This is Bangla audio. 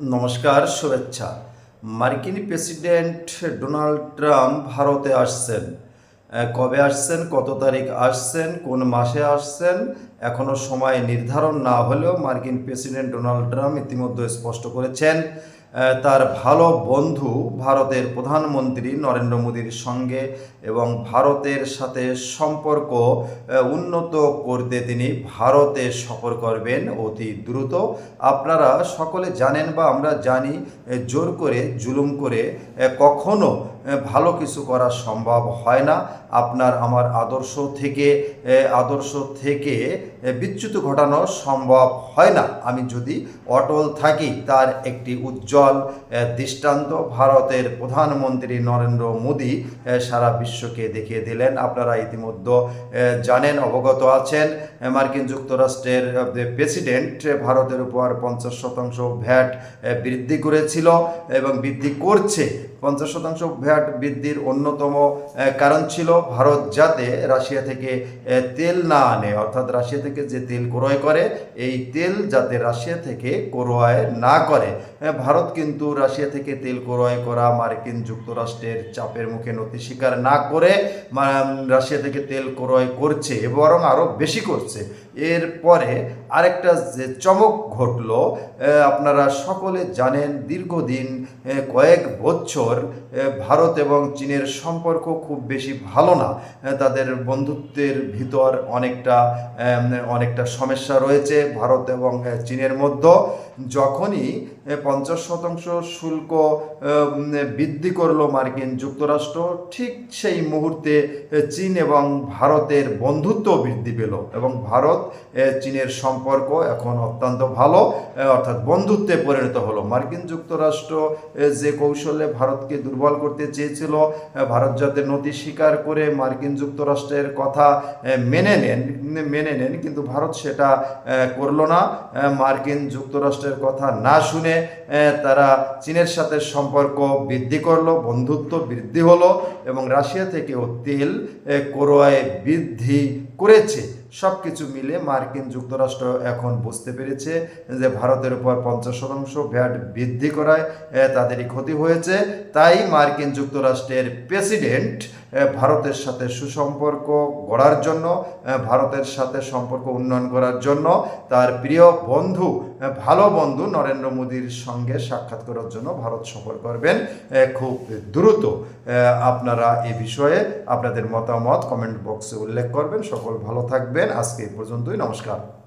নমস্কার, শুভেচ্ছা। মার্কিন প্রেসিডেন্ট ডোনাল্ড ট্রাম্প ভারতে আসছেন। কবে আসছেন, কত তারিখ আসছেন, কোন মাসে আসছেন এখনও সময় নির্ধারণ না হলেও মার্কিন প্রেসিডেন্ট ডোনাল্ড ট্রাম্প ইতিমধ্যে স্পষ্ট করেছেন তার ভালো বন্ধু ভারতের প্রধানমন্ত্রী নরেন্দ্র মোদীর সঙ্গে এবং ভারতের সাথে সম্পর্ক উন্নত করতে তিনি ভারতে সফর করবেন অতি দ্রুত। আপনারা সকলে জানেন বা আমরা জানি, জোর করে জুলুম করে কখনো ভালো কিছু করা সম্ভব হয় না। আপনার আমার আদর্শ থেকে বিচ্যুত ঘটানো সম্ভব হয় না। আমি যদি অটল থাকি, তার একটি উজ্জ্বল দৃষ্টান্ত ভারতের প্রধানমন্ত্রী নরেন্দ্র মোদী সারা বিশ্বকে দেখিয়ে দিলেন। আপনারা ইতিমধ্যে জানেন, অবগত আছেন, মার্কিন যুক্তরাষ্ট্রের প্রেসিডেন্ট ভারতের উপর 50% ভ্যাট বৃদ্ধি করেছিল এবং বৃদ্ধি করছে। 50% ভ্যাট বৃদ্ধির অন্যতম কারণ ছিল ভারত যাতে রাশিয়া থেকে তেল না আনে, অর্থাৎ রাশিয়া থেকে যে তেল ক্রয় করে এই তেল যাতে রাশিয়া থেকে ক্রয় না করে। ভারত কিন্তু রাশিয়া থেকে তেল ক্রয় করা মার্কিন যুক্তরাষ্ট্রের চাপের মুখে নতি স্বীকার না করে রাশিয়া থেকে তেল ক্রয় করছে, বরং আরও বেশি করছে। এরপরে আরেকটা যে চমক ঘটলো, আপনারা সকলে জানেন, দীর্ঘদিন কয়েক বছর ভারত এবং চীনের সম্পর্ক খুব বেশি ভালো না। তাদের বন্ধুত্বের ভিতর অনেকটা সমস্যা রয়েছে ভারত এবং চীনের মধ্যে। যখনই 50% শুল্ক বৃদ্ধি করলো মার্কিন যুক্তরাষ্ট্র, ঠিক সেই মুহূর্তে চীন এবং ভারতের বন্ধুত্ব বৃদ্ধি পেল এবং ভারত চীনের সম্পর্ক এখন অত্যন্ত ভালো, অর্থাৎ বন্ধুত্বে পরিণত হলো। মার্কিন যুক্তরাষ্ট্র যে কৌশলে ভারতকে দুর্বল করতে চেয়েছিল, ভারত যাতে নতি স্বীকার করে মার্কিন যুক্তরাষ্ট্রের কথা মেনে নেন, কিন্তু ভারত সেটা করলো না। মার্কিন যুক্তরাষ্ট্রের কথা না শুনে তারা চীনের সাথে সম্পর্ক বৃদ্ধি করলো, বন্ধুত্ব বৃদ্ধি হলো এবং রাশিয়া থেকেও তেল ক্রয় বৃদ্ধি করেছে। সব কিছু মিলে মার্কিন যুক্তরাষ্ট্র এখন বুঝতে পেরেছে যে ভারতের উপর 50% ভ্যাট বৃদ্ধি করায় তাদেরই ক্ষতি হয়েছে। তাই মার্কিন যুক্তরাষ্ট্রের প্রেসিডেন্ট ভারতের সাথে সুসম্পর্ক গড়ার জন্য, ভারতের সাথে সম্পর্ক উন্নয়ন করার জন্য তার প্রিয় বন্ধু, ভালো বন্ধু নরেন্দ্র মোদীর সঙ্গে সাক্ষাৎ করার জন্য ভারত সফর করবেন খুব দ্রুত। আপনারা এ বিষয়ে আপনাদের মতামত কমেন্ট বক্সে উল্লেখ করবেন। সকল ভালো থাকবেন। আজকে এই পর্যন্তই। নমস্কার।